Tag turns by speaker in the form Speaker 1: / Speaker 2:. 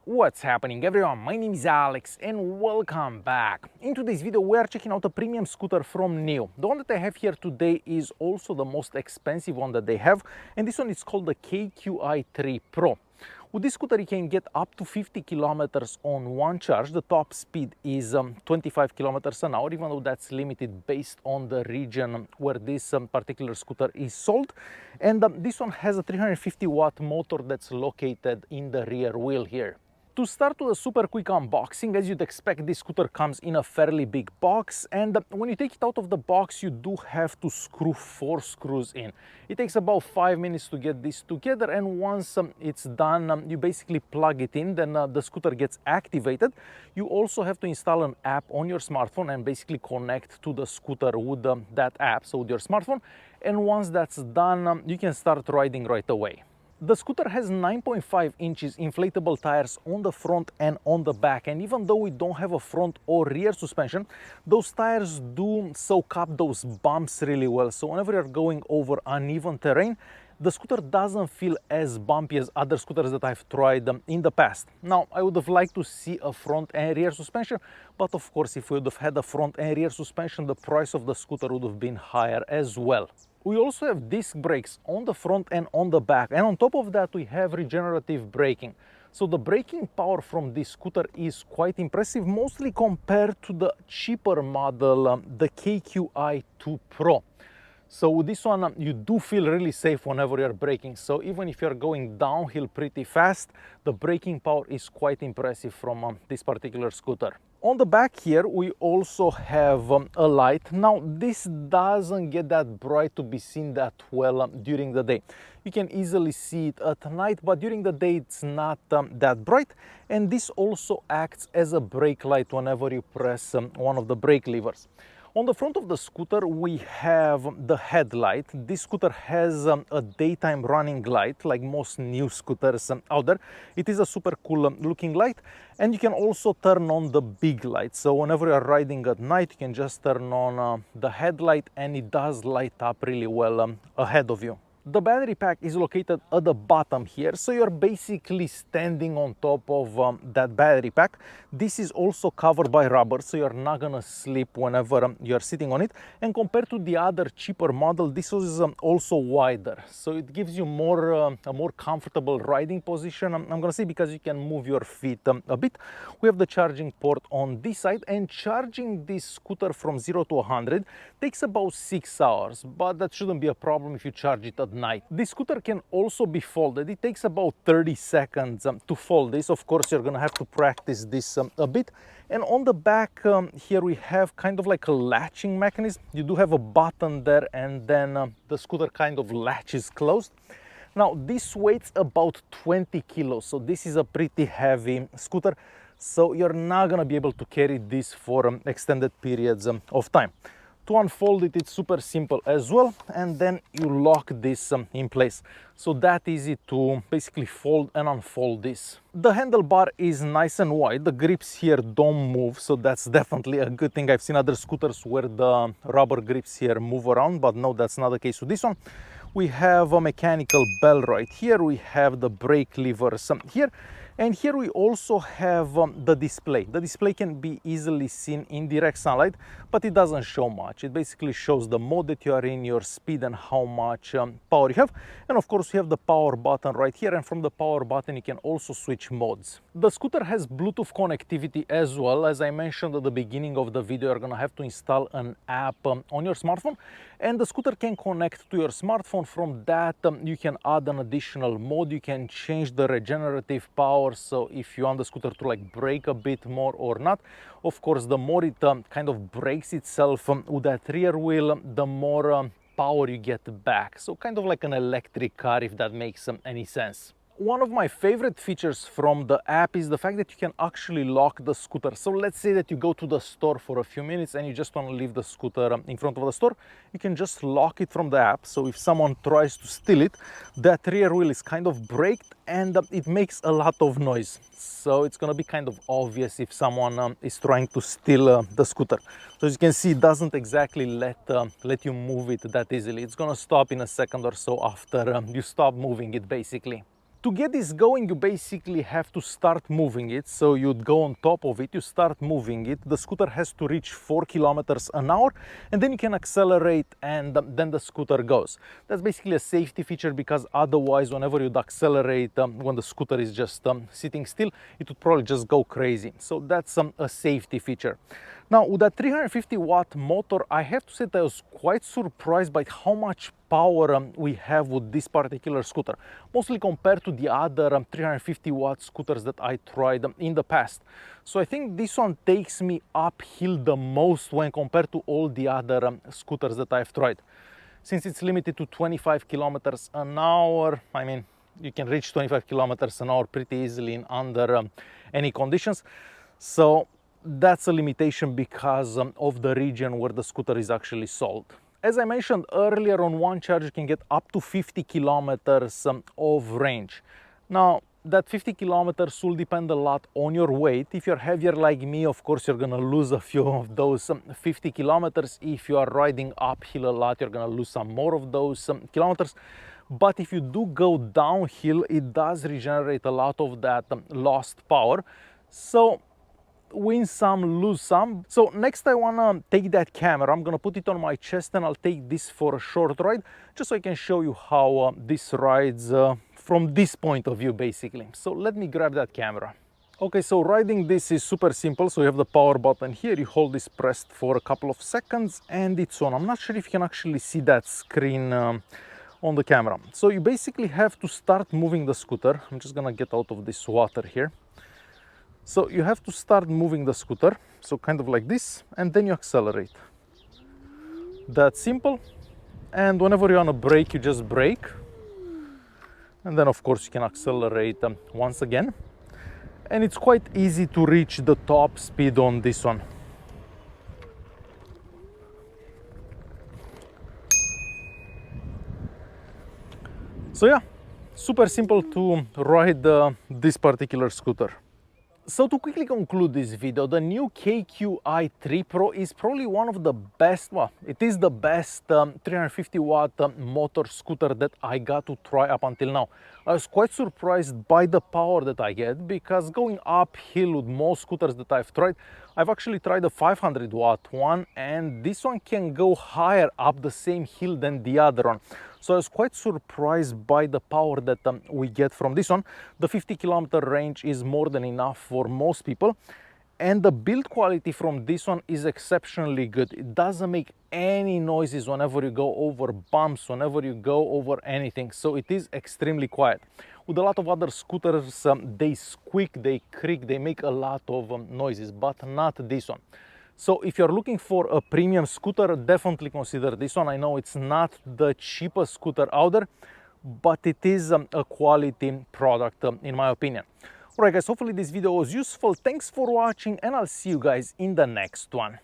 Speaker 1: What's happening everyone, my name is Alex and welcome back. In today's video we are checking out a premium scooter from NIU. The one that I have here today is also the most expensive one that they have, and this one is called the KQi3 Pro. With this scooter you can get up to 50 kilometers on one charge. The top speed is 25 kilometers an hour, even though that's limited based on the region where this particular scooter is sold. And this one has a 350 watt motor that's located in the rear wheel here. To start with a super quick unboxing, as you'd expect, this scooter comes in a fairly big box, and when you take it out of the box you do have to screw 4 screws in. It takes about 5 minutes to get this together, and once it's done, you basically plug it in, then the scooter gets activated. You also have to install an app on your smartphone and basically connect to the scooter with that app, so with your smartphone, and once that's done, you can start riding right away. The scooter has 9.5 inches inflatable tires on the front and on the back, and even though we don't have a front or rear suspension, those tires do soak up those bumps really well. So whenever you're going over uneven terrain, the scooter doesn't feel as bumpy as other scooters that I've tried in the past. Now, I would have liked to see a front and rear suspension, but of course, if we would have had a front and rear suspension, the price of the scooter would have been higher as well. We also have disc brakes on the front and on the back, and on top of that we have regenerative braking. So the braking power from this scooter is quite impressive, mostly compared to the cheaper model, the KQi2 Pro. So with this one you do feel really safe whenever you're braking. So even if you're going downhill pretty fast, the braking power is quite impressive from this particular scooter. On the back here we also have a light. Now this doesn't get that bright to be seen that well during the day. You can easily see it at night, but during the day it's not that bright. And this also acts as a brake light whenever you press one of the brake levers. On the front of the scooter we have the headlight. This scooter has a daytime running light like most new scooters out there. It is a super cool looking light, and you can also turn on the big light. So whenever you're riding at night you can just turn on the headlight and it does light up really well ahead of you. The battery pack is located at the bottom here, so you're basically standing on top of that battery pack. This is also covered by rubber, so you're not gonna slip whenever you're sitting on it. And compared to the other cheaper model, this is also wider, so it gives you a more comfortable riding position. I'm gonna say, because you can move your feet a bit. We have the charging port on this side, and charging this scooter from 0 to 100 takes about 6 hours, but that shouldn't be a problem if you charge it at night. This scooter can also be folded. It takes about 30 seconds to fold this. Of course, you're gonna have to practice this a bit. And on the back here we have kind of like a latching mechanism. You do have a button there, and then the scooter kind of latches closed. Now this weighs about 20 kilos, so this is a pretty heavy scooter, so you're not gonna be able to carry this for extended periods of time. To unfold it, it's super simple as well, and then you lock this in place. So that easy to basically fold and unfold this. The handlebar is nice and wide. The grips here don't move, so that's definitely a good thing. I've seen other scooters where the rubber grips here move around, but no, that's not the case with this one. We have a mechanical bell right here. We have the brake levers here. And here we also have the display. The display can be easily seen in direct sunlight, but it doesn't show much. It basically shows the mode that you are in, your speed, and how much power you have. And of course, we have the power button right here. And from the power button, you can also switch modes. The scooter has Bluetooth connectivity as well. As I mentioned at the beginning of the video, you're gonna have to install an app on your smartphone, and the scooter can connect to your smartphone. From that, you can add an additional mode. You can change the regenerative power. So if you want the scooter to like brake a bit more or not. Of course, the more it kind of brakes itself with that rear wheel, the more power you get back. So kind of like an electric car, if that makes any sense. One of my favorite features from the app is the fact that you can actually lock the scooter. So let's say that you go to the store for a few minutes and you just want to leave the scooter in front of the store. You can just lock it from the app. So if someone tries to steal it, that rear wheel is kind of braked and it makes a lot of noise. So it's going to be kind of obvious if someone is trying to steal the scooter. So as you can see, it doesn't exactly let you move it that easily. It's going to stop in a second or so after you stop moving it, basically. To get this going, you basically have to start moving it. So you'd go on top of it, you start moving it. The scooter has to reach 4 kilometers an hour, and then you can accelerate, and then the scooter goes. That's basically a safety feature, because otherwise, whenever you'd accelerate, when the scooter is just sitting still, it would probably just go crazy. So that's a safety feature. Now, with that 350 watt motor, I have to say that I was quite surprised by how much power we have with this particular scooter, mostly compared to the other 350 watt scooters that I tried in the past. So I think this one takes me uphill the most when compared to all the other scooters that I've tried. Since it's limited to 25 kilometers an hour, I mean, you can reach 25 kilometers an hour pretty easily in under any conditions. So that's a limitation because of the region where the scooter is actually sold. As I mentioned earlier, on one charge you can get up to 50 kilometers of range. Now, that 50 kilometers will depend a lot on your weight. If you're heavier like me, of course, you're gonna lose a few of those 50 kilometers. If you are riding uphill a lot, you're gonna lose some more of those kilometers. But if you do go downhill, it does regenerate a lot of that lost power. So win some, lose some. So next I wanna take that camera, I'm gonna put it on my chest, and I'll take this for a short ride, just so I can show you how this rides from this point of view, basically. So let me grab that camera. Okay, so riding this is super simple. So you have the power button here, you hold this pressed for a couple of seconds, and it's on. I'm not sure if you can actually see that screen on the camera. So you basically have to start moving the scooter. I'm just gonna get out of this water here. So you have to start moving the scooter, so kind of like this, and then you accelerate. That's simple. And whenever you want to brake, you just brake. And then of course you can accelerate once again. And it's quite easy to reach the top speed on this one. So yeah, super simple to ride this particular scooter. So to quickly conclude this video, the NIU KQi3 Pro is probably one of the best, well, it is the best 350 watt motor scooter that I got to try up until now. I was quite surprised by the power that I get, because going uphill with most scooters that I've tried, I've actually tried a 500 watt one, and this one can go higher up the same hill than the other one. So I was quite surprised by the power that we get from this one. The 50 kilometer range is more than enough for most people. And the build quality from this one is exceptionally good. It doesn't make any noises whenever you go over bumps, whenever you go over anything. So it is extremely quiet. With a lot of other scooters, they squeak, they creak, they make a lot of noises, but not this one. So if you're looking for a premium scooter, definitely consider this one. I know it's not the cheapest scooter out there, but it is a quality product in my opinion. Alright guys, hopefully this video was useful. Thanks for watching, and I'll see you guys in the next one.